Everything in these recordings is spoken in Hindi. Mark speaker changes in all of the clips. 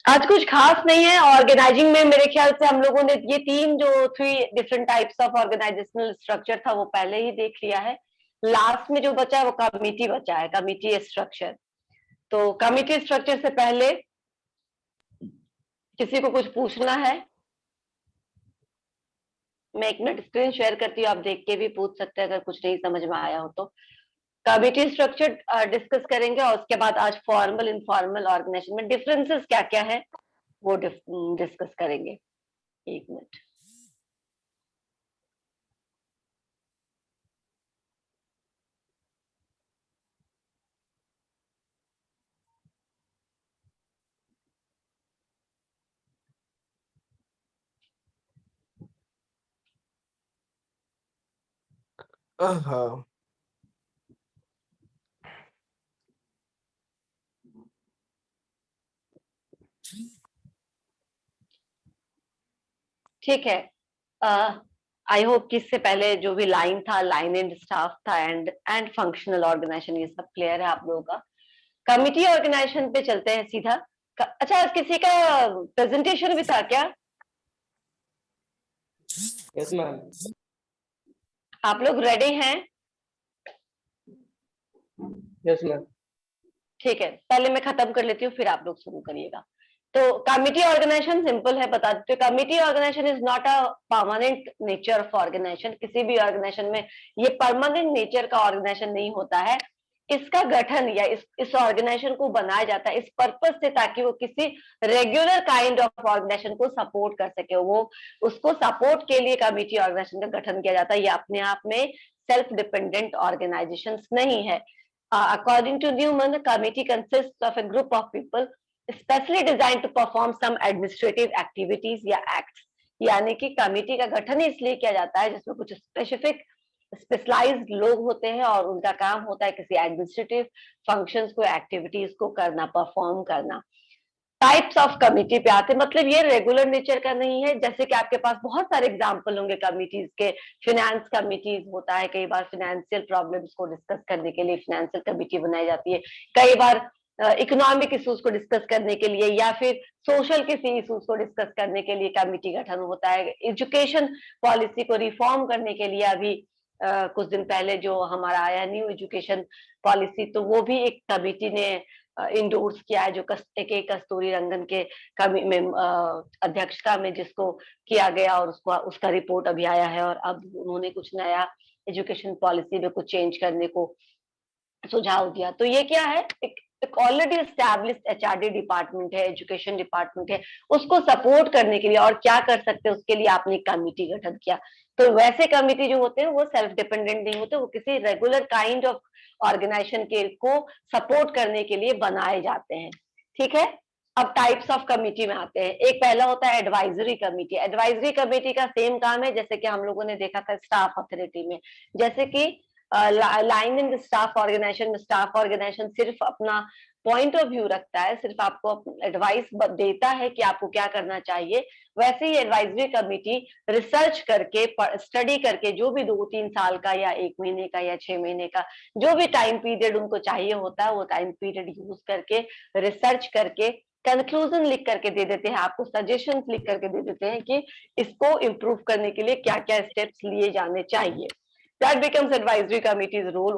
Speaker 1: आज कुछ खास नहीं है ऑर्गेनाइजिंग में। मेरे ख्याल से हम लोगों ने ये three different types of organisational structure था वो पहले ही देख लिया है। लास्ट में जो बचा है वो कमिटी बचा है, कमिटी स्ट्रक्चर। तो कमिटी स्ट्रक्चर से पहले किसी को कुछ पूछना है? मैं एक मिनट स्क्रीन शेयर करती हूँ, आप देख के भी पूछ सकते हैं अगर कुछ नहीं समझ में आया हो तो। कमिटी स्ट्रक्चर डिस्कस करेंगे और उसके बाद आज फॉर्मल इनफॉर्मल ऑर्गेनाइजेशन में डिफरेंसेस क्या क्या है वो डिस्कस करेंगे। एक मिनट।
Speaker 2: हाँ,
Speaker 1: ठीक है। आई होप कि इससे पहले जो भी लाइन था, लाइन एंड स्टाफ था, एंड फंक्शनल ऑर्गेनाइजेशन, ये सब क्लियर है आप लोगों का। कमिटी ऑर्गेनाइजेशन पे चलते हैं सीधा। अच्छा, आज किसी का प्रेजेंटेशन भी था क्या?
Speaker 2: Yes ma'am.
Speaker 1: आप लोग रेडी हैं?
Speaker 2: Yes ma'am.
Speaker 1: ठीक है, पहले मैं खत्म कर लेती हूँ फिर आप लोग शुरू करिएगा। तो कमिटी ऑर्गेनाइजेशन सिंपल है, बता देते। Committee organisation is not a permanent nature of organisation. किसी भी ऑर्गेनाइजेशन में ये परमानेंट नेचर का ऑर्गेनाइजेशन नहीं होता है। इसका गठन या इस ऑर्गेनाइजेशन को बनाया जाता है इस पर्पज से ताकि वो किसी रेगुलर काइंड ऑफ ऑर्गेनाइजेशन को सपोर्ट कर सके। वो उसको सपोर्ट के लिए कमिटी ऑर्गेनाइजेशन का गठन किया जाता है। ये अपने आप में सेल्फ डिपेंडेंट ऑर्गेनाइजेशन नहीं है। According to Newman, the committee consists of a group of people specially designed to perform some administrative activities या acts। यानी कि कमिटी का गठन इसलिए किया जाता है जिसमें कुछ स्पेशलाइज्ड लोग होते हैं और उनका काम होता है किसी एडमिनिस्ट्रेटिव फंक्शंस को, एक्टिविटीज को करना, परफॉर्म करना। टाइप्स ऑफ कमिटी पे आते, मतलब ये रेगुलर नेचर का नहीं है। जैसे कि आपके पास बहुत सारे एग्जांपल होंगे कमिटीज के। फिनेंस कमिटीज होता है, कई बार फिनेंशियल प्रॉब्लम्स को डिस्कस करने के लिए फिनेंशियल कमिटी बनाई जाती है। कई बार इकोनॉमिक इश्यूज को डिस्कस करने के लिए या फिर सोशल किसी इश्यूज को डिस्कस करने के लिए कमिटी गठन होता है। एजुकेशन पॉलिसी को रिफॉर्म करने के लिए अभी कुछ दिन पहले जो हमारा आया न्यू एजुकेशन पॉलिसी, तो वो भी एक कमिटी ने इंडोर्स किया है, जो के कस्तूरी रंगन के अध्यक्षता में जिसको किया गया और उसका रिपोर्ट अभी आया है। और अब उन्होंने कुछ नया एजुकेशन पॉलिसी में कुछ चेंज करने को सुझाव दिया। तो ये क्या है, एक ऑलरेडी एस्टैब्लिश्ड एचआरडी डिपार्टमेंट है, एजुकेशन डिपार्टमेंट है, उसको सपोर्ट करने के लिए और क्या कर सकते हैं उसके लिए आपने कमिटी गठन किया। तो वैसे कमिटी जो होते हैं वो सेल्फ डिपेंडेंट नहीं होते, वो किसी रेगुलर काइंड ऑफ ऑर्गेनाइजेशन के को सपोर्ट करने के लिए बनाए जाते हैं। ठीक है, अब टाइप्स ऑफ कमिटी में आते हैं। एक पहला होता है एडवाइजरी कमिटी। एडवाइजरी कमिटी का सेम काम है जैसे कि हम लोगों ने देखा था स्टाफ अथॉरिटी में। जैसे कि लाइन इन स्टाफ ऑर्गेनाइजेशन में स्टाफ ऑर्गेनाइजेशन सिर्फ अपना पॉइंट ऑफ व्यू रखता है, सिर्फ आपको एडवाइस देता है कि आपको क्या करना चाहिए। वैसे ही एडवाइजरी कमिटी रिसर्च करके, स्टडी करके, जो भी 2-3 साल का या 1 महीने का या 6 महीने का जो भी टाइम पीरियड उनको चाहिए होता है, वो टाइम पीरियड यूज करके, रिसर्च करके कंक्लूजन लिख करके दे देते हैं आपको, सजेशंस लिख करके दे देते हैं कि इसको इम्प्रूव करने के लिए क्या क्या स्टेप्स लिए जाने चाहिए। That becomes advisory committees roll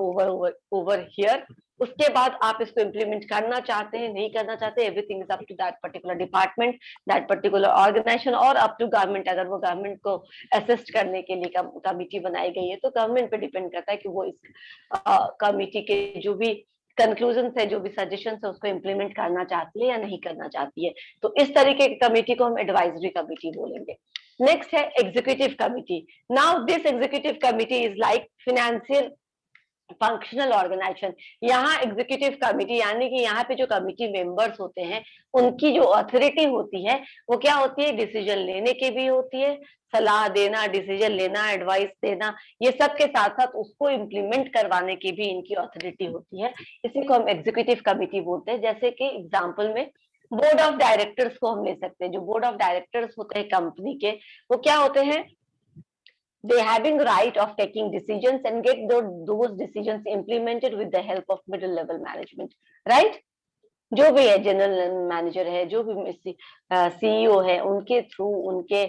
Speaker 1: over here. उसके बाद आप इसको इम्प्लीमेंट करना चाहते हैं, नहीं करना चाहते, everything is up to that particular department, that particular organisation और अप टू गवर्नमेंट। अगर वो गवर्नमेंट को असिस्ट करने के लिए कमिटी बनाई गई है तो गवर्नमेंट पे डिपेंड करता है कि वो इस कमिटी के जो भी कंक्लूजन है, जो भी सजेशन है, उसको इम्प्लीमेंट करना चाहती है या नहीं करना चाहती है। तो इस तरीके की कमिटी को हम एडवाइजरी कमिटी बोलेंगे। नेक्स्ट है executive committee. Now this executive committee is like financial functional organisation. यहाँ एग्जीक्यूटिव कमिटी यानी कि यहाँ पे जो कमिटी मेंबर्स होते हैं उनकी जो अथॉरिटी होती है वो क्या होती है, डिसीजन लेने की भी होती है, सलाह देना, डिसीजन लेना, एडवाइस देना, ये सब के साथ साथ उसको इम्प्लीमेंट करवाने की भी इनकी अथॉरिटी होती है। इसी को हम एग्जीक्यूटिव कमिटी बोलते हैं। जैसे कि एग्जाम्पल में बोर्ड ऑफ डायरेक्टर्स को हम ले सकते हैं। जो बोर्ड ऑफ डायरेक्टर्स होते हैं कंपनी के, वो क्या होते हैं, they having right of taking decisions and get those decisions implemented with the help of middle level management, right? जो भी है, जनरल मैनेजर है, जो भी सीईओ है, उनके थ्रू, उनके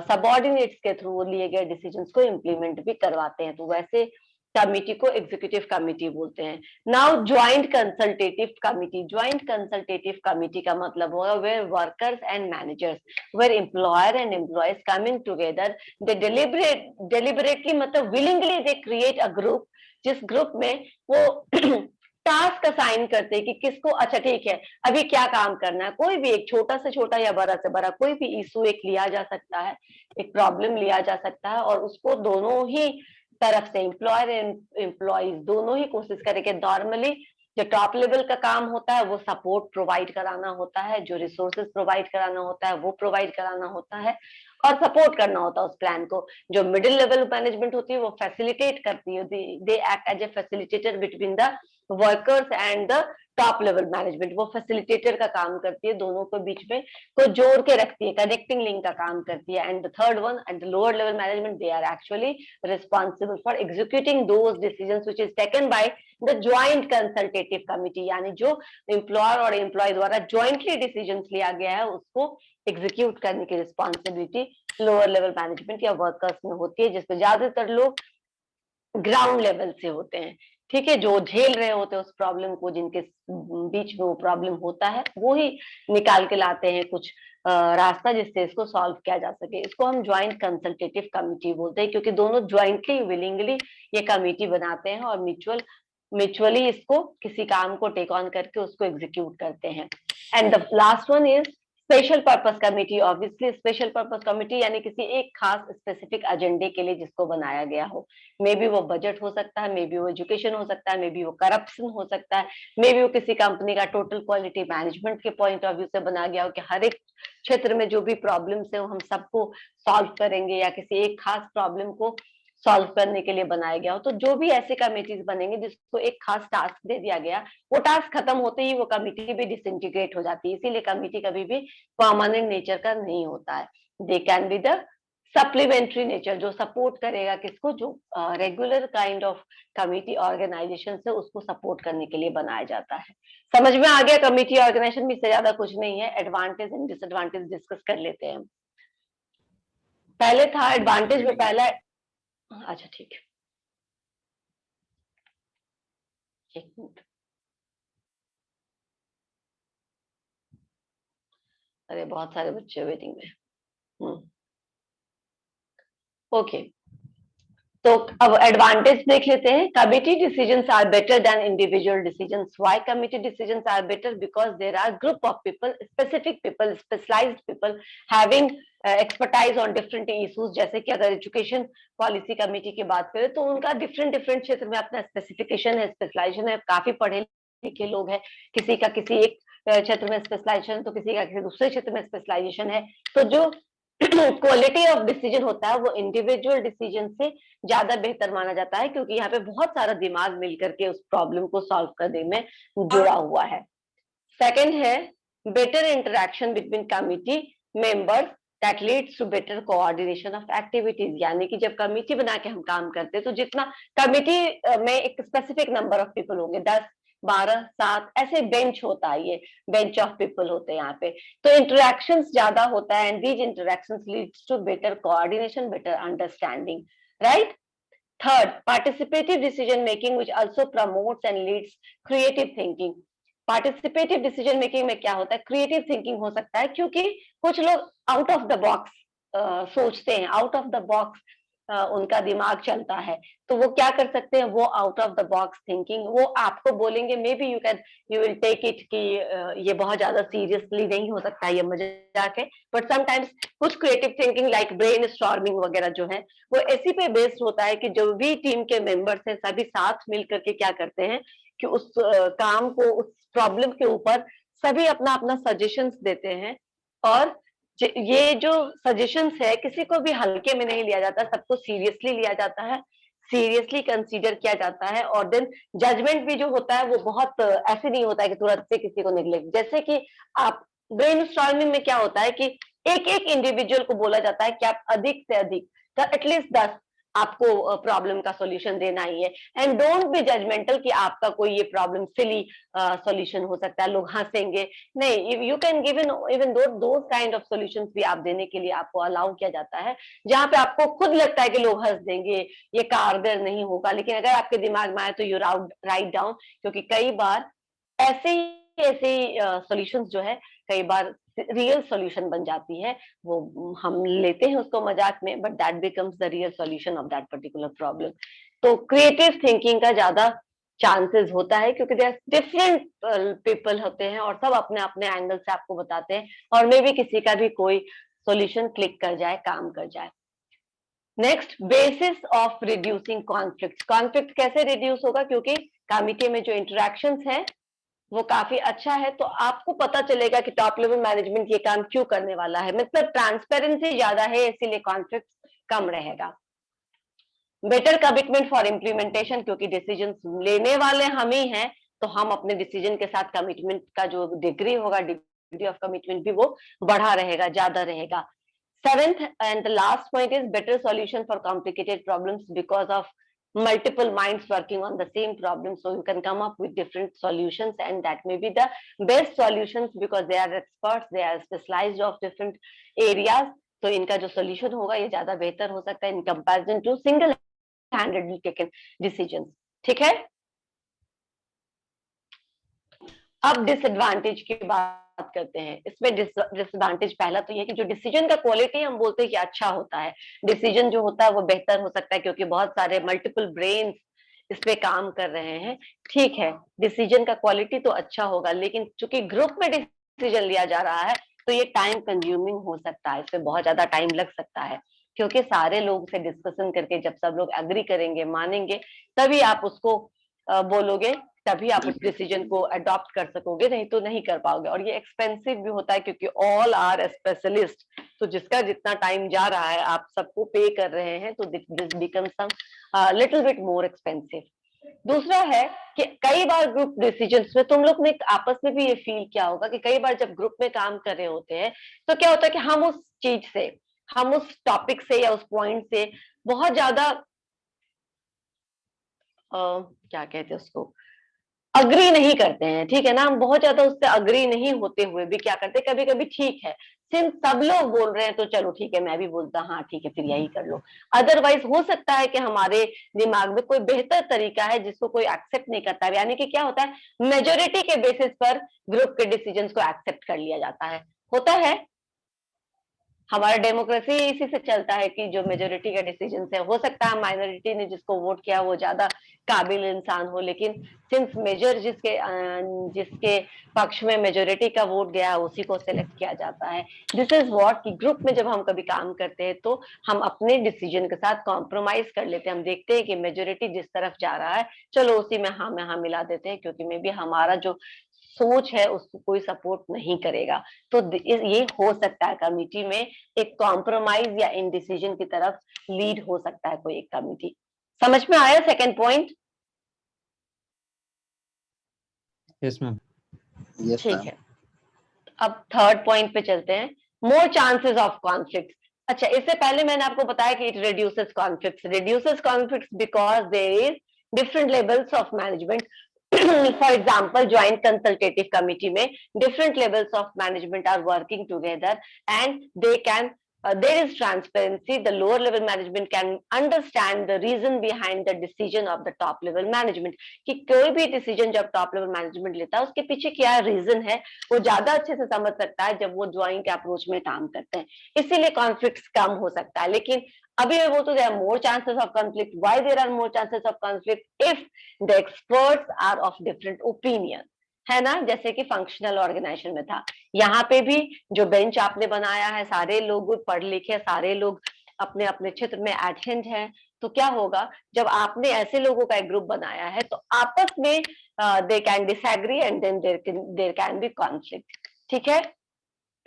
Speaker 1: सबऑर्डिनेट्स के थ्रू लिए गए डिसीजंस को इम्प्लीमेंट भी करवाते हैं। तो वैसे कमिटी को एग्जीक्यूटिव कमिटी बोलते हैं। Now joint consultative committee. Joint consultative committee का मतलब होगा where workers and managers, where employer and employees coming together, they deliberately मतलब willingly they create a group, जिस ग्रुप में वो टास्क असाइन करते हैं कि किसको, अच्छा ठीक है अभी क्या काम करना है। कोई भी एक छोटा से छोटा या बड़ा से बड़ा कोई भी इशू एक लिया जा सकता है, एक प्रॉब्लम लिया जा सकता है, और उसको दोनों ही तरफ से, एम्प्लॉयर एंड एम्प्लॉइज दोनों ही कोशिश करेंगे। नॉर्मली जो टॉप लेवल का काम होता है वो सपोर्ट प्रोवाइड कराना होता है, जो रिसोर्सेज प्रोवाइड कराना होता है वो प्रोवाइड कराना होता है और सपोर्ट करना होता है उस प्लान को। जो मिडिल लेवल मैनेजमेंट होती है वो फैसिलिटेट करती है, they act as a facilitator between the workers and the top level management. वो फैसिलिटेटर का काम करती है, दोनों को बीच में को जोड़ के रखती है, कनेक्टिंग लिंक का काम करती है। And the third one, at the lower level management, they are actually responsible for executing those decisions which is taken by the joint consultative committee, यानी जो एम्प्लॉयर और एम्प्लॉय द्वारा ज्वाइंटली डिसीजंस लिया गया है उसको एग्जीक्यूट करने की रिस्पॉन्सिबिलिटी लोअर लेवल मैनेजमेंट या वर्कर्स में होती है, जिसमें ज्यादातर लोग ग्राउंड लेवल से होते हैं। ठीक है, जो झेल रहे होते हैं उस प्रॉब्लम को, जिनके बीच में वो प्रॉब्लम होता है, वो ही निकाल के लाते हैं कुछ रास्ता जिससे इसको सॉल्व किया जा सके। इसको हम ज्वाइंट कंसल्टेटिव कमिटी बोलते हैं, क्योंकि दोनों ज्वाइंटली विलिंगली ये कमिटी बनाते हैं और म्यूचुअली इसको किसी काम को टेक ऑन करके उसको एग्जीक्यूट करते हैं। And the last one is special purpose committee. Obviously special purpose committee यानी किसी एक खास स्पेसिफिक एजेंडे के लिए जिसको बनाया गया हो। मे बी वो बजट हो सकता है, मे बी वो एजुकेशन हो सकता है, मे बी वो करप्शन हो सकता है, मे बी वो किसी कंपनी का टोटल क्वालिटी मैनेजमेंट के पॉइंट ऑफ व्यू से बनाया गया हो कि हर एक क्षेत्र में जो भी प्रॉब्लम्स है वो हम सबको सॉल्व करेंगे, या किसी एक खास प्रॉब्लम को सॉल्व करने के लिए बनाया गया हो। तो जो भी ऐसे कमिटीज बनेंगे जिसको एक खास टास्क दे दिया गया, वो टास्क खत्म होते ही वो कमिटी भी डिसइंटीग्रेट हो जाती है। इसीलिए कमिटी कभी भी परमानेंट नेचर का नहीं होता है। They can be the supplementary nature, जो सपोर्ट करेगा किसको, जो regular kind of committee organisation से उसको सपोर्ट करने के लिए बनाया जाता है। समझ में आ गया? कमिटी ऑर्गेनाइजेशन में इससे ज्यादा कुछ नहीं है। एडवांटेज एंड डिसएडवांटेज डिस्कस कर लेते हैं। पहले था एडवांटेज में पहला, अच्छा ठीक है, एक मिनट, अरे बहुत सारे बच्चे वेटिंग में। ओके, तो अब एडवांटेज देख लेते हैं। Committee decisions are better than individual decisions. Why committee decisions are better? Because there are group of people, specific people, specialised people having expertise on different issues. जैसे कि अगर एजुकेशन पॉलिसी कमिटी की बात करें तो उनका डिफरेंट डिफरेंट क्षेत्र में अपना स्पेसिफिकेशन है, स्पेशलाइजेशन है। काफी पढ़े लिखे लोग हैं, किसी का किसी एक क्षेत्र में स्पेशलाइजेशन, तो किसी का किसी दूसरे क्षेत्र में स्पेशलाइजेशन है। तो जो क्वालिटी ऑफ डिसीजन होता है वो इंडिविजुअल डिसीजन से ज्यादा बेहतर माना जाता है, क्योंकि यहाँ पे बहुत सारा दिमाग मिलकर के उस प्रॉब्लम को सॉल्व करने में जुड़ा हुआ है। सेकंड है better interaction between committee members that leads to better coordination of activities. यानी कि जब कमिटी बना के हम काम करते हैं तो जितना कमिटी में एक स्पेसिफिक नंबर ऑफ पीपल होंगे, 10, 12, 7 ऐसे बेंच होता है, ये बेंच ऑफ पीपल होते हैं यहाँ पे, तो इंटरेक्शंस ज्यादा होता है। And these interactions leads to better coordination, better understanding, right. Third, participative decision making, which also promotes and leads creative thinking. Participative decision making में क्या होता है? क्रिएटिव थिंकिंग हो सकता है, क्योंकि कुछ लोग आउट ऑफ द बॉक्स सोचते हैं, आउट ऑफ द बॉक्स उनका दिमाग चलता है। तो वो क्या कर सकते हैं? वो out of the box thinking, वो आपको बोलेंगे, maybe you will take it कि ये बहुत ज्यादा सीरियसली नहीं हो सकता है, ये मजाक है, बट समटाइम्स कुछ creative thinking like brain storming वगैरह जो है वो इसी पे बेस्ड होता है कि जो भी टीम के मेंबर्स हैं सभी साथ मिल करके क्या करते हैं कि उस काम को, उस प्रॉब्लम के ऊपर सभी अपना अपना सजेशंस देते हैं। और ये जो सजेशंस है किसी को भी हल्के में नहीं लिया जाता, सबको सीरियसली लिया जाता है, सीरियसली कंसीडर किया जाता है। और देन जजमेंट भी जो होता है वो बहुत ऐसे नहीं होता है कि तुरंत से किसी को निगलेक्ट। जैसे कि आप ब्रेनस्टॉर्मिंग में क्या होता है कि एक एक इंडिविजुअल को बोला जाता है कि आप अधिक से अधिक एटलीस्ट 10 आपको प्रॉब्लम का सॉल्यूशन देना ही है। एंड डोंट बी जजमेंटल कि आपका कोई ये प्रॉब्लम सिली सॉल्यूशन हो सकता है, लोग हंसेंगे, नहीं, you can give even those kind of solutions भी आप देने के लिए आपको अलाउ किया जाता है, जहां पे आपको खुद लगता है कि लोग हंस देंगे, ये कारगर नहीं होगा, लेकिन अगर आपके दिमाग में आए तो यू राइट डाउन, क्योंकि कई बार ऐसे ही सॉल्यूशंस जो है कई बार रियल सॉल्यूशन बन जाती है, वो हम लेते हैं उसको मजाक में, but that becomes the real solution of that particular problem. तो क्रिएटिव थिंकिंग का ज्यादा चांसेस होता है, क्योंकि देयर डिफरेंट पीपल होते हैं और सब अपने अपने एंगल से आपको बताते हैं, और मे भी किसी का भी कोई सॉल्यूशन क्लिक कर जाए, काम कर जाए। Next, basis of reducing conflict. Conflict कैसे रिड्यूस होगा, क्योंकि कमिटी में जो इंटरेक्शंस है वो काफी अच्छा है, तो आपको पता चलेगा कि टॉप लेवल मैनेजमेंट ये काम क्यों करने वाला है, मतलब ट्रांसपेरेंसी ज्यादा है, इसीलिए कॉन्फ्लिक्ट कम रहेगा। बेटर कमिटमेंट फॉर इम्प्लीमेंटेशन, क्योंकि डिसीजन लेने वाले हम ही हैं, तो हम अपने डिसीजन के साथ कमिटमेंट का जो डिग्री होगा, डिग्री ऑफ कमिटमेंट भी वो बढ़ा रहेगा, ज्यादा रहेगा। Seventh and the last point is better solution for complicated problems because of multiple minds working on the same problem, so you can come up with different solutions, and that may be the best solutions because they are experts, they are specialized of different areas, तो इनका जो solution होगा ये ज्यादा बेहतर हो सकता है in comparison to single handedly taken decisions। ठीक है, अब डिसएडवांटेज की बात करते हैं। इसमें डिसएडवांटेज पहला तो ये कि जो डिसीजन का क्वालिटी हम बोलते हैं कि अच्छा होता है, डिसीजन जो होता है वो बेहतर हो सकता है, क्योंकि बहुत सारे मल्टीपल ब्रेन्स इस पे काम कर रहे हैं। ठीक है, डिसीजन का क्वालिटी तो अच्छा होगा, लेकिन चूंकि ग्रुप में डिसीजन लिया जा रहा है तो ये टाइम कंज्यूमिंग हो सकता है, इसमें बहुत ज्यादा टाइम लग सकता है, क्योंकि सारे लोग से डिस्कशन करके जब सब लोग एग्री करेंगे, मानेंगे, तभी आप उसको बोलोगे, तभी आप उस डिसीजन को अडॉप्ट कर सकोगे, नहीं तो नहीं कर पाओगे। और ये एक्सपेंसिव भी होता है, क्योंकि ऑल आर स्पेशलिस्ट, तो जिसका जितना टाइम जा रहा है आप सबको पे कर रहे हैं, तो this becomes some little bit more expensive. दूसरा है कि कई बार ग्रुप डिसीजंस में तुम लोग ने आपस में भी ये फील किया होगा कि कई बार जब ग्रुप में काम कर रहे होते हैं तो क्या होता है कि हम उस चीज से, हम उस टॉपिक से या उस पॉइंट से बहुत ज्यादा क्या कहते हैं उसको, अग्री नहीं करते हैं, ठीक है ना, हम बहुत ज्यादा उससे अग्री नहीं होते हुए भी क्या करते हैं, कभी कभी ठीक है सिंस सब लोग बोल रहे हैं तो चलो ठीक है, मैं भी बोलता हाँ ठीक है फिर यही कर लो। अदरवाइज हो सकता है कि हमारे दिमाग में कोई बेहतर तरीका है जिसको कोई एक्सेप्ट नहीं करता है, यानी कि क्या होता है, मेजोरिटी के बेसिस पर ग्रुप के डिसीजंस को एक्सेप्ट कर लिया जाता है, होता है। हमारा डेमोक्रेसी इसी से चलता है कि जो मेजोरिटी का डिसीजन है, हो सकता है माइनॉरिटी ने जिसको वोट किया वो ज्यादा काबिल इंसान हो, लेकिन सिंस मेजर जिसके पक्ष में मेजोरिटी का वोट गया उसी को सिलेक्ट किया जाता है। दिस इज व्हाट कि ग्रुप में जब हम कभी काम करते हैं तो हम अपने डिसीजन के साथ कॉम्प्रोमाइज कर लेते हैं, हम देखते हैं कि मेजोरिटी जिस तरफ जा रहा है चलो उसी में हाँ मिला देते हैं, क्योंकि मे बी हमारा जो सोच है उसको कोई सपोर्ट नहीं करेगा। तो ये हो सकता है कमिटी में एक कॉम्प्रोमाइज या इनडिसीजन की तरफ लीड हो सकता है कोई एक कमिटी। समझ में आया सेकंड पॉइंट?
Speaker 3: Yes ma'am.
Speaker 1: ठीक है, अब थर्ड पॉइंट पे चलते हैं, मोर चांसेस ऑफ कॉन्फ्लिक्ट। अच्छा, इससे पहले मैंने आपको बताया कि it reduces conflicts because there is different levels of management. For example, joint consultative committee में different levels of management are working together and they can there is transparency, the lower level management can understand the reason behind the decision of the top level management, कि कोई भी डिसीजन जब टॉप लेवल मैनेजमेंट लेता है उसके पीछे क्या रीजन है वो ज्यादा अच्छे से समझ सकता है जब वो ज्वाइंट अप्रोच में काम करते हैं, इसीलिए कॉन्फ्लिक्ट कम हो सकता है। लेकिन अभी मैं बोलते there are more chances of conflict. Why there are more chances of conflict? If the experts are of different opinion, है ना, जैसे कि फंक्शनल ऑर्गेनाइजेशन में था, यहाँ पे भी जो बेंच आपने बनाया है सारे लोग पढ़ लिखे, सारे लोग अपने अपने क्षेत्र में एडहेंड हैं, तो क्या होगा जब आपने ऐसे लोगों का एक ग्रुप बनाया है तो आपस में they can disagree and then there can be conflict. ठीक है,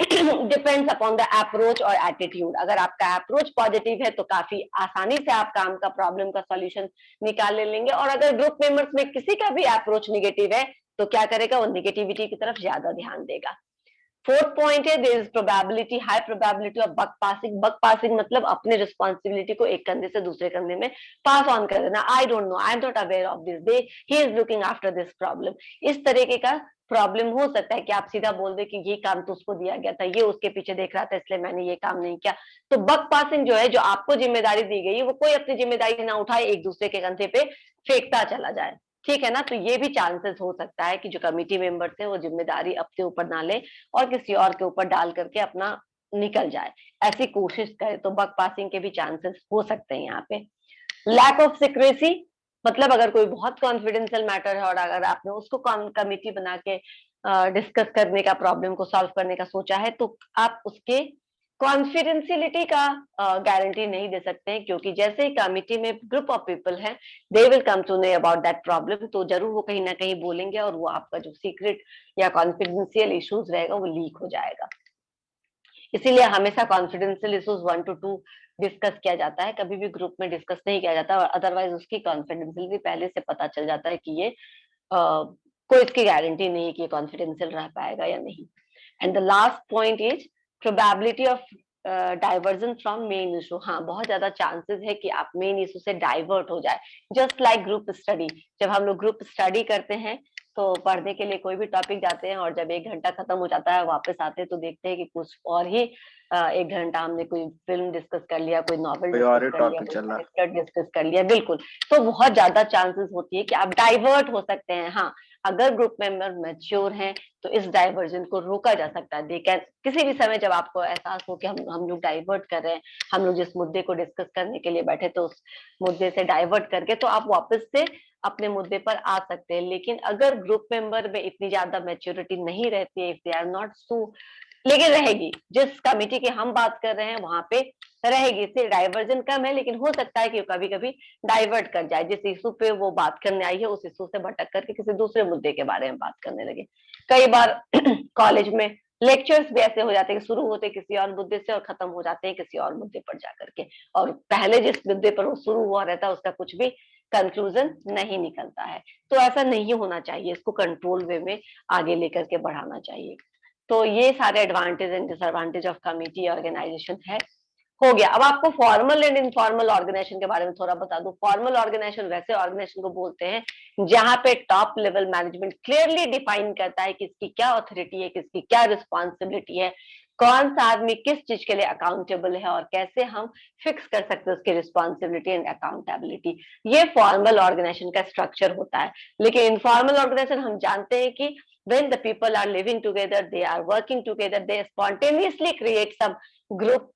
Speaker 1: डिपेंड्स अपॉन द अप्रोच और एटीट्यूड। अगर आपका अप्रोच पॉजिटिव है तो काफी आसानी से आप काम का प्रॉब्लम का सॉल्यूशन निकाल लेंगे, और अगर ग्रुप मेंबर्स में किसी का भी अप्रोच निगेटिव है तो क्या करेगा, वो निगेटिविटी की तरफ ज्यादा ध्यान देगा। फोर्थ पॉइंट है there is probability, high probability of buck passing. Buck passing मतलब अपने रिस्पॉन्सिबिलिटी को एक कंधे से दूसरे कंधे में पास ऑन कर देना। I don't know, I am not aware of this, they he is looking after this problem. इस तरीके का प्रॉब्लम हो सकता है कि आप सीधा बोल दे कि ये काम तो उसको दिया गया था, ये उसके पीछे देख रहा था इसलिए मैंने ये काम नहीं किया। तो बक पासिंग जो है, जो आपको जिम्मेदारी दी गई है वो कोई अपनी जिम्मेदारी ना उठाए, एक दूसरे के कंधे पे फेंकता चला जाए, ठीक है ना। तो ये भी चांसेस हो सकता है कि जो कमिटी मेंबर्स है वो जिम्मेदारी अपने ऊपर ना ले और किसी और के ऊपर डाल करके अपना निकल जाए, ऐसी कोशिश करे, तो बक पासिंग के भी चांसेस हो सकते हैं यहाँ पे। लैक ऑफ सिक्रेसी मतलब अगर कोई बहुत कॉन्फिडेंशियल मैटर है और अगर आपने उसको कमिटी बना के डिस्कस करने का, प्रॉब्लम को सॉल्व करने का सोचा है, तो आप उसके कॉन्फिडेंशियलिटी का गारंटी नहीं दे सकते हैं, क्योंकि जैसे ही कमिटी में ग्रुप ऑफ पीपल है, they will come to know about that problem, तो जरूर वो कहीं ना कहीं बोलेंगे और वो आपका जो सीक्रेट या कॉन्फिडेंशियल इश्यूज रहेगा वो लीक हो जाएगा। इसीलिए हमेशा कॉन्फिडेंशियल इश्यूज 1 to 2 डिस्कस किया जाता है, कभी भी ग्रुप में डिस्कस नहीं किया जाता, और अदरवाइज उसकी कॉन्फिडेंशियलिटी पहले से पता चल जाता है कि ये कोई इसकी गारंटी नहीं है कि ये कॉन्फिडेंशियल रह पाएगा या नहीं। And the last point is probability of diversion from main issue. हाँ, बहुत ज्यादा चांसेस है कि आप मेन इशू से डाइवर्ट हो जाए, जस्ट लाइक ग्रुप स्टडी। जब हम लोग ग्रुप स्टडी करते हैं तो पढ़ने के लिए कोई भी टॉपिक जाते हैं और जब 1 घंटा खत्म हो जाता है वापस आते हैं तो देखते हैं कि कुछ और ही 1 घंटा हमने कोई फिल्म डिस्कस कर लिया, कोई नॉवल
Speaker 2: कोई
Speaker 1: डिस्कस
Speaker 2: और ही
Speaker 1: कर लिया,
Speaker 2: टॉपिक
Speaker 1: कोई
Speaker 2: चल रहा।
Speaker 1: कैरेक्टर डिस्कस कर लिया, बिल्कुल। तो बहुत ज्यादा चांसेस होती है कि आप डाइवर्ट हो सकते हैं। हाँ, अगर ग्रुप मेंबर मैच्योर हैं तो इस डाइवर्जन को रोका जा सकता है। दे कैन, किसी भी समय जब आपको एहसास हो कि हम लोग डाइवर्ट कर रहे हैं, हम लोग जिस मुद्दे को डिस्कस करने के लिए बैठे तो उस मुद्दे से डाइवर्ट करके तो आप वापस से अपने मुद्दे पर आ सकते हैं। लेकिन अगर ग्रुप मेंबर में इतनी ज्यादा मैच्योरिटी नहीं रहती है, if they are not so, लेकिन रहेगी, जिस कमिटी की हम बात कर रहे हैं वहां पे रहेगी, इससे डाइवर्जन कम है, लेकिन हो सकता है कि कभी कभी डाइवर्ट कर जाए, जिस इशू पे वो बात करने आई है उस इशू से भटक करके किसी दूसरे मुद्दे के बारे में बात करने लगे। कई बार कॉलेज में लेक्चर्स भी ऐसे हो जाते हैं कि शुरू होते किसी और मुद्दे से और खत्म हो जाते हैं किसी और मुद्दे पर जाकर के, और पहले जिस मुद्दे पर वो शुरू हुआ रहता है उसका कुछ भी कंक्लूजन नहीं निकलता है। तो ऐसा नहीं होना चाहिए, इसको कंट्रोल वे में आगे लेकर के बढ़ाना चाहिए। तो ये सारे advantage and disadvantage of committee organisation है। हो गया। अब आपको फॉर्मल एंड इनफॉर्मल ऑर्गेनाइजेशन के बारे में थोड़ा बता दूं। फॉर्मल ऑर्गेनाइजेशन वैसे ऑर्गेनाइजेशन को बोलते हैं जहां पे top level management clearly define करता है कि इसकी क्या अथॉरिटी है, किसकी क्या रिस्पॉन्सिबिलिटी है, कौन सा आदमी किस चीज के लिए अकाउंटेबल है और कैसे हम फिक्स कर सकते हैं उसकी रिस्पॉन्सिबिलिटी एंड अकाउंटेबिलिटी। ये फॉर्मल ऑर्गेनाइजेशन का स्ट्रक्चर होता है। लेकिन इनफॉर्मल ऑर्गेनाइजेशन हम जानते हैं कि when the people are living together, they are working together, they spontaneously create some group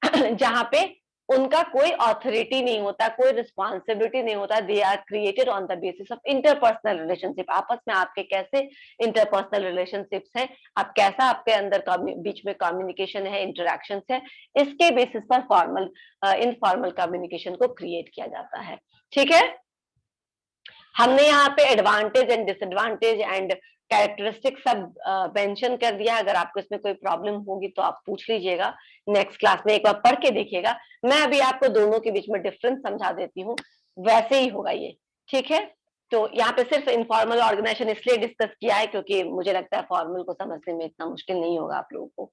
Speaker 1: जहां पे उनका कोई ऑथोरिटी नहीं होता, कोई रिस्पॉन्सिबिलिटी नहीं होता, they are created on the basis of interpersonal relationship. आपस में आपके कैसे इंटरपर्सनल रिलेशनशिप्स है, आप कैसा आपके अंदर बीच में कम्युनिकेशन है, इंटरेक्शन है, इसके बेसिस पर फॉर्मल इनफॉर्मल कम्युनिकेशन को क्रिएट किया जाता है। ठीक है, हमने यहाँ पे advantage and disadvantage and characteristic सब मेंशन कर दिया। अगर आपको इसमें कोई प्रॉब्लम होगी तो आप पूछ लीजिएगा, नेक्स्ट क्लास में एक बार पढ़ के देखिएगा। मैं अभी आपको दोनों के बीच में डिफरेंस समझा देती हूँ, वैसे ही होगा ये। ठीक है, तो यहाँ पे सिर्फ इनफॉर्मल ऑर्गेनाइजेशन इसलिए डिस्कस किया है क्योंकि मुझे लगता है फॉर्मल को समझने में इतना मुश्किल नहीं होगा आप लोगों को।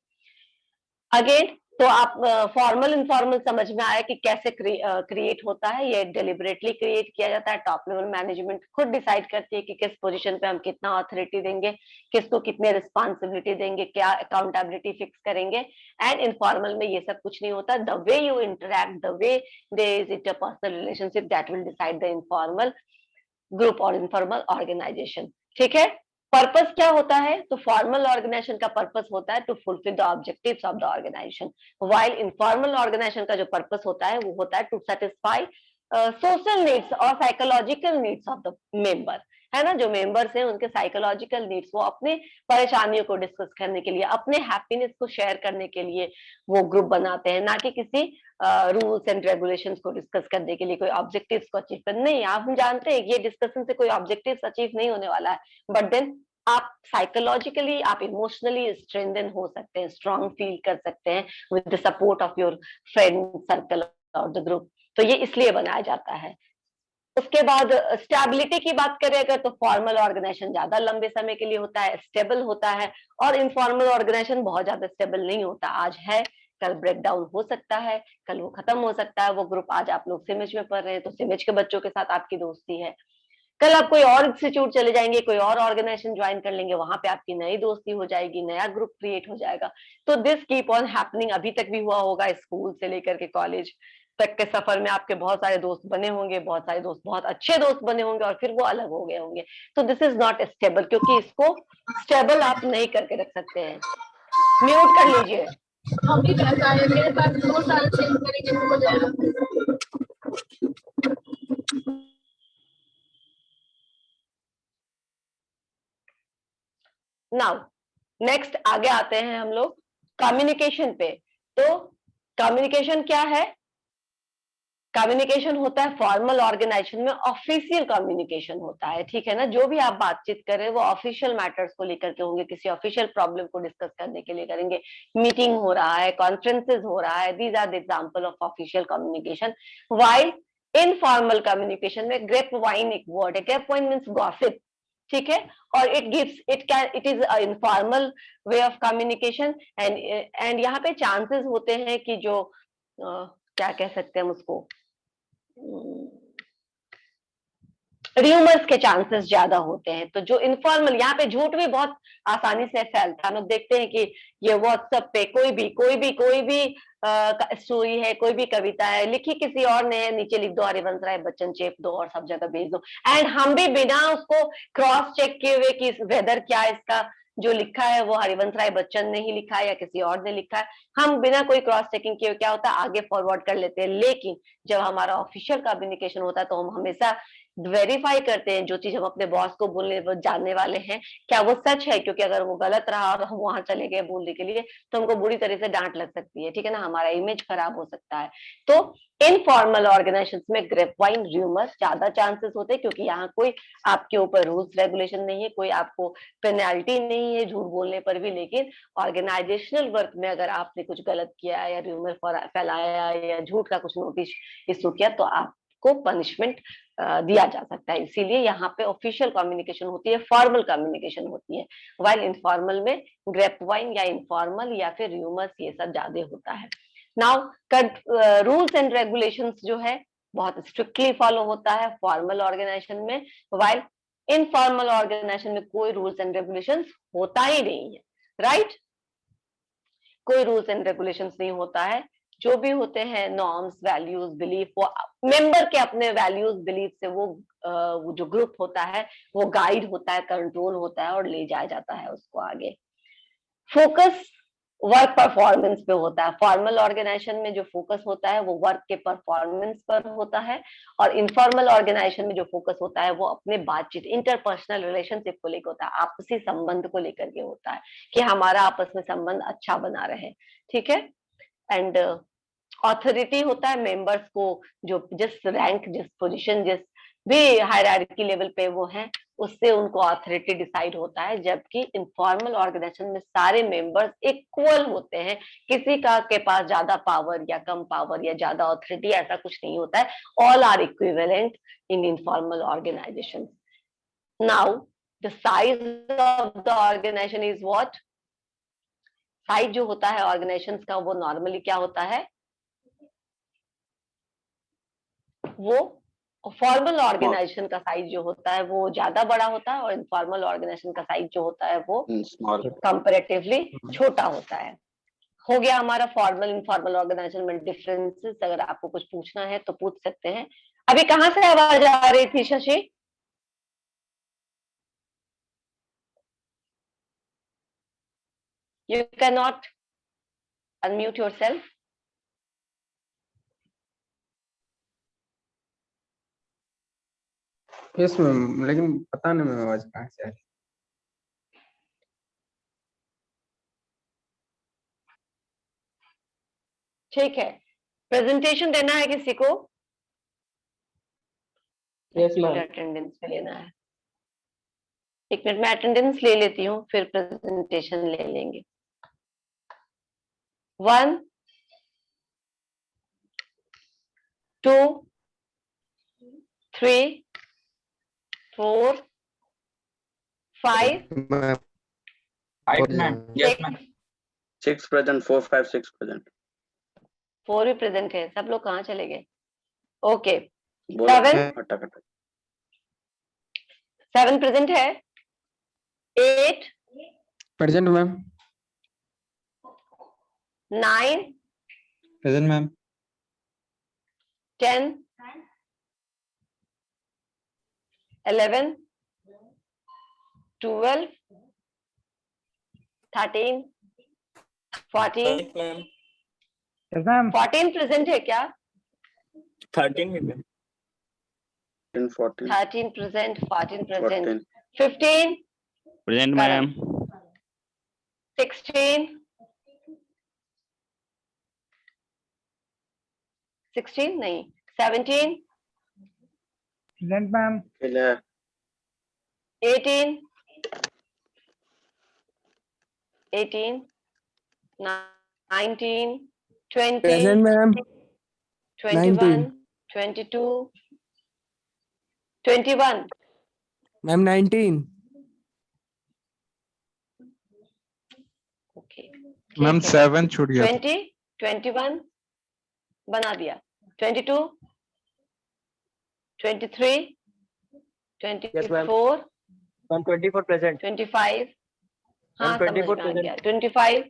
Speaker 1: अगेन, तो आप फॉर्मल इनफॉर्मल समझ में आया कि कैसे क्रिएट होता है। ये डिलिबरेटली क्रिएट किया जाता है। टॉप लेवल मैनेजमेंट खुद डिसाइड करती है कि किस पोजीशन पे हम कितना अथॉरिटी देंगे, किसको कितने रिस्पॉन्सिबिलिटी देंगे, क्या अकाउंटेबिलिटी फिक्स करेंगे। एंड इनफॉर्मल में ये सब कुछ नहीं होता। The way you interact, the way there is interpersonal relationship, that will decide the informal group और इनफॉर्मल ऑर्गेनाइजेशन। ठीक है, पर्पस क्या होता है? तो फॉर्मल ऑर्गेनाइजेशन का पर्पस होता है to fulfil the objectives of the organisation, while informal organisation का जो पर्पस होता है वो होता है टू सेटिस्फाई सोशल नीड्स और psychological needs of the member, है ना। जो मेंबर्स हैं उनके साइकोलॉजिकल नीड्स, वो अपने परेशानियों को डिस्कस करने के लिए, अपने हैप्पीनेस को शेयर करने के लिए वो ग्रुप बनाते हैं, ना कि किसी रूल्स एंड रेगुलेशंस को डिस्कस करने के लिए, कोई ऑब्जेक्टिव्स को अचीव करने। नहीं, आप जानते हैं ये डिस्कशन से कोई ऑब्जेक्टिव्स अचीव नहीं होने वाला है, बट देन आप साइकोलॉजिकली, आप इमोशनली स्ट्रेंथन हो सकते हैं, स्ट्रांग फील कर सकते हैं with the support of your friend circle और द ग्रुप। तो ये इसलिए बनाया जाता है। उसके बाद स्टेबिलिटी की बात करें अगर, तो फॉर्मल ऑर्गेनाइजेशन ज्यादा लंबे समय के लिए होता है, स्टेबल होता है, और इनफॉर्मल ऑर्गेनाइजेशन बहुत ज्यादा स्टेबल नहीं होता। आज है, कल ब्रेक डाउन हो सकता है, कल वो खत्म हो सकता है। वो ग्रुप आज आप लोग सिमिज में पढ़ रहे हैं तो सिमिज के बच्चों के साथ आपकी दोस्ती है, कल आप कोई और इंस्टीट्यूट चले जाएंगे, कोई और ऑर्गेनाइजेशन ज्वाइन कर लेंगे, वहां पे आपकी नई दोस्ती हो जाएगी, नया ग्रुप क्रिएट हो जाएगा। तो दिस कीप ऑन हैपनिंग, अभी तक भी हुआ होगा, स्कूल से लेकर के कॉलेज तक के सफर में आपके बहुत सारे दोस्त बने होंगे, बहुत सारे दोस्त बहुत अच्छे दोस्त बने होंगे, और फिर वो अलग हो गए होंगे। तो दिस इज नॉट स्टेबल, क्योंकि इसको स्टेबल आप नहीं करके रख सकते हैं। म्यूट कर लीजिए।
Speaker 4: हम भी करता है, मेरे पास 2 साल चेंज करेंगे तो हो जाएगा।
Speaker 1: नाउ नेक्स्ट आगे आते हैं हम लोग कम्युनिकेशन पे। तो कम्युनिकेशन क्या है? कम्युनिकेशन होता है फॉर्मल ऑर्गेनाइजेशन में ऑफिशियल कम्युनिकेशन होता है, ठीक है ना। जो भी आप बातचीत करें वो ऑफिशियल मैटर्स को लेकर के होंगे, किसी ऑफिशियल प्रॉब्लम को डिस्कस करने के लिए करेंगे। मीटिंग हो रहा है, कॉन्फ्रेंसेस हो रहा है, these are the example of official communication. While informal communication में ग्रेप वाइन एक वर्ड है, ग्रेप वाइन मीन्स गॉसिप, ठीक है, और it is informal way of communication. And यहाँ पे चांसेस होते हैं कि जो क्या कह सकते हैं हम उसको, र्यूमर्स के चांसेस ज्यादा होते हैं। तो जो इनफॉर्मल, यहाँ पे झूठ भी बहुत आसानी से फैलता है। हम लोग देखते हैं कि ये व्हाट्सएप पे कोई भी स्टोरी है, कोई भी कविता है, लिखी किसी और ने है, नीचे लिख दो हरिवंश राय बच्चन चेप दो और सब जगह भेज दो। एंड हम भी बिना उसको क्रॉस चेक किए हुए कि वेदर क्या है, इसका जो लिखा है वो हरिवंश राय बच्चन ने ही लिखा है या किसी और ने लिखा है, हम बिना कोई क्रॉस चेकिंग किए क्या होता है आगे फॉरवर्ड कर लेते हैं। लेकिन जब हमारा ऑफिशियल कम्युनिकेशन होता है तो हम हमेशा वेरीफाई करते हैं जो चीज हम अपने बॉस को बोलने जानने वाले हैं क्या वो सच है, क्योंकि अगर वो गलत रहा और हम वहां चले गए बोलने के लिए तो हमको बुरी तरह से डांट लग सकती है, ठीक है ना, हमारा इमेज खराब हो सकता है। तो इनफॉर्मल ऑर्गेनाइजेशन में ग्रेपवाइन र्यूमर ज्यादा चांसेस होते हैं, क्योंकि यहाँ कोई आपके ऊपर रूल्स रेगुलेशन नहीं है, कोई आपको पेनल्टी नहीं है झूठ बोलने पर भी। लेकिन ऑर्गेनाइजेशनल वर्क में अगर आपने कुछ गलत किया या र्यूमर फैलाया या झूठ का कुछ नोटिस इशू किया तो आपको पनिशमेंट दिया जा सकता है। इसीलिए यहाँ पे ऑफिशियल कम्युनिकेशन होती है, फॉर्मल कम्युनिकेशन होती है, वाइल इनफॉर्मल में ग्रेपवाइन या इनफॉर्मल या फिर र्यूमर्स ये सब ज्यादा होता है। नाउ रूल्स एंड रेगुलेशंस जो है बहुत स्ट्रिक्टली फॉलो होता है फॉर्मल ऑर्गेनाइजेशन में, वाइल इनफॉर्मल ऑर्गेनाइजेशन में कोई रूल्स एंड रेगुलेशंस होता ही नहीं है, राइट? कोई रूल्स एंड रेगुलेशंस नहीं होता है। जो भी होते हैं नॉर्म्स, वैल्यूज, बिलीफ, वो मेंबर के अपने वैल्यूज बिलीफ से वो जो ग्रुप होता है वो गाइड होता है, कंट्रोल होता है और ले जाया जाता है उसको आगे। फोकस वर्क परफॉर्मेंस पे होता है। फॉर्मल ऑर्गेनाइजेशन में जो फोकस होता है वो वर्क के परफॉर्मेंस पर होता है, और इनफॉर्मल ऑर्गेनाइजेशन में जो फोकस होता है वो अपने बातचीत, इंटरपर्सनल रिलेशनशिप को लेकर होता है, आपसी संबंध को लेकर के होता है कि हमारा आपस में संबंध अच्छा बना रहे, ठीक है। एंड ऑथोरिटी होता है मेंबर्स को, जो जिस रैंक, जिस पोजीशन, जिस भी हायरार्की लेवल पे वो है उससे उनको ऑथोरिटी डिसाइड होता है। जबकि इनफॉर्मल ऑर्गेनाइजेशन में सारे मेंबर्स इक्वल होते हैं, किसी का के पास ज्यादा पावर या कम पावर या ज्यादा ऑथोरिटी ऐसा कुछ नहीं होता है, all are equivalent in informal organisation. Now the size of the organisation is what? Size जो होता है ऑर्गेनाइजेशन का वो नॉर्मली क्या होता है, वो फॉर्मल ऑर्गेनाइजेशन का साइज जो होता है वो ज्यादा बड़ा होता है और इनफॉर्मल ऑर्गेनाइजेशन का साइज जो होता है वो कंपैरेटिवली छोटा होता है। हो गया हमारा फॉर्मल इनफॉर्मल ऑर्गेनाइजेशन में डिफरेंसेस। अगर आपको कुछ पूछना है तो पूछ सकते हैं। अभी कहाँ से आवाज आ रही थी Shashi? You can not unmute yourself.
Speaker 2: Yes ma'am, लेकिन पता नहीं मैम आवाज कहाँ से आ रही।
Speaker 1: ठीक है, प्रेजेंटेशन देना है किसी को?
Speaker 2: Yes ma'am.
Speaker 1: अटेंडेंस पे लेना है। एक मिनट में अटेंडेंस ले लेती हूँ फिर प्रेजेंटेशन ले लेंगे। 1 2 3, 4, 5,
Speaker 2: ma'am
Speaker 5: 5 ma'am. Yes
Speaker 1: 6,
Speaker 5: ma'am.
Speaker 6: 6 present, 4, 5, 6 present.
Speaker 1: 4 भी प्रेजेंट है। सब लोग कहाँ चले गए? ओके,
Speaker 6: बोलो
Speaker 1: 7,
Speaker 6: फटाफट।
Speaker 1: 7 प्रेजेंट है। 8,
Speaker 2: present ma'am
Speaker 1: 9,
Speaker 3: Present, ma'am.
Speaker 1: 10, 11, 12, 13, 14,
Speaker 5: Yes ma'am.
Speaker 1: 14 present है क्या?
Speaker 5: 13 भी ma'am.
Speaker 6: 10, 14,
Speaker 1: 13 present, 14 present,
Speaker 6: 14.
Speaker 1: 15,
Speaker 7: present
Speaker 1: Correct.
Speaker 7: Ma'am.
Speaker 1: 16, 16 नहीं, 17,
Speaker 5: Present ma'am.
Speaker 6: Clear.
Speaker 1: 18, 18, 19, 20,
Speaker 2: present ma'am
Speaker 1: 21, 22, 21,
Speaker 2: ma'am 19
Speaker 1: okay,
Speaker 8: ma'am 7 छूट गया था।
Speaker 1: 20, 21 बना दिया, 22, 23, 24,
Speaker 5: मैम 24 प्रेजेंट।
Speaker 1: 25, हाँ
Speaker 5: Ma'am,
Speaker 1: समझ
Speaker 5: 24
Speaker 1: में आ गया,
Speaker 5: present.
Speaker 1: 25,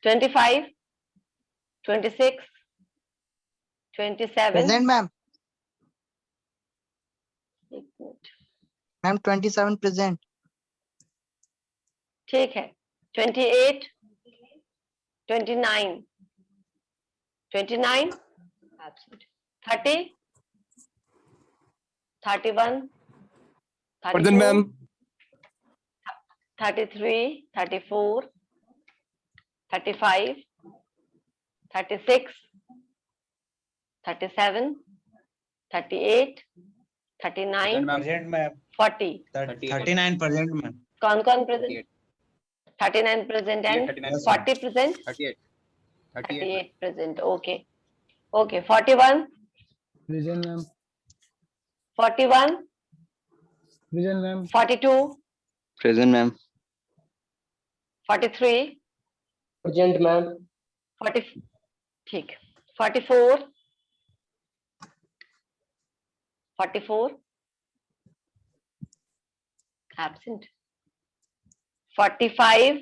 Speaker 1: 25, 26, 27,
Speaker 9: present ma'am.
Speaker 1: एक मिनट,
Speaker 9: मैम 27 प्रेजेंट।
Speaker 1: ठीक है, 28, 29, 29, absent, 30, 31, 32, 33, 34, 35, 36, 37, 38, 39,
Speaker 3: Present, ma'am.
Speaker 1: 40.
Speaker 3: 39 present, ma'am.
Speaker 1: कौन कौन present? 39 present and 40 present, 38 present, okay okay, 41,
Speaker 5: present ma'am.
Speaker 1: 41,
Speaker 5: present ma'am.
Speaker 1: 42,
Speaker 7: present ma'am.
Speaker 1: 43,
Speaker 2: present ma'am
Speaker 1: 40, ठीक, 44, 44, absent, 45,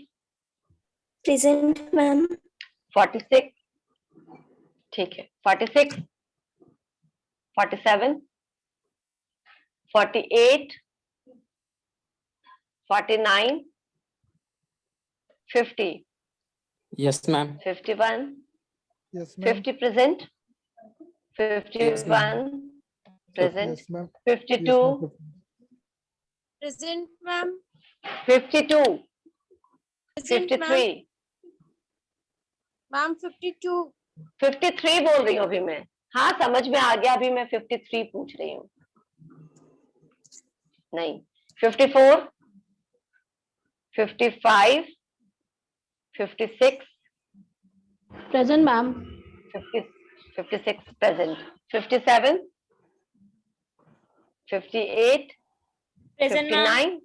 Speaker 4: प्रेजेंट मैम।
Speaker 1: 46, ठीक है, 46, 47, 48, 49, 50,
Speaker 2: yes ma'am
Speaker 1: 51,
Speaker 5: yes
Speaker 1: 50 present, 51 present, 52,
Speaker 4: present ma'am.
Speaker 1: 52,
Speaker 4: present
Speaker 1: 53,
Speaker 4: ma'am. 52।
Speaker 1: 53 बोल रही हूँ अभी मैं, हाँ समझ में आ गया, अभी मैं 53 पूछ रही हूँ, नहीं, 54, 55, 56,
Speaker 4: present ma'am.
Speaker 1: 56 present, 57, 58,
Speaker 4: present ma'am.
Speaker 1: 59,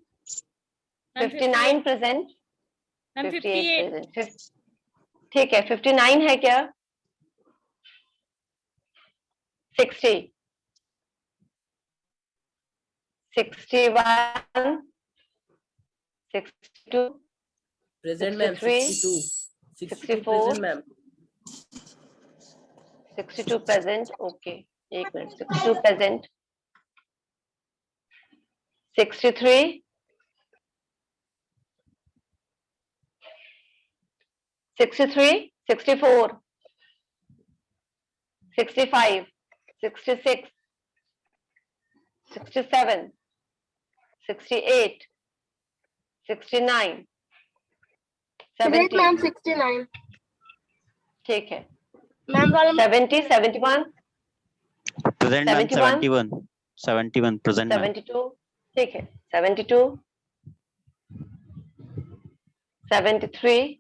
Speaker 1: 59 present, 58 present, ठीक है, 59 है क्या? 60, 61, 62,
Speaker 10: प्रेजेंट मैम
Speaker 1: 63, 64, 62 present, ओके, एक मिनट, 62 present, 63, 63, 64, 65, 66, 67, 68, 69,
Speaker 4: प्रेजेंट
Speaker 1: 70,
Speaker 4: मैम 69।
Speaker 1: ठीक है,
Speaker 4: मैम वाला
Speaker 1: 70, 71,
Speaker 7: प्रेजेंट मैम
Speaker 1: 71,
Speaker 7: 71। 71 present ma'am.
Speaker 1: 72, ठीक है, 72, 73,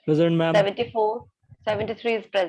Speaker 5: प्रेजेंट मैम।
Speaker 1: 74, 73 is present.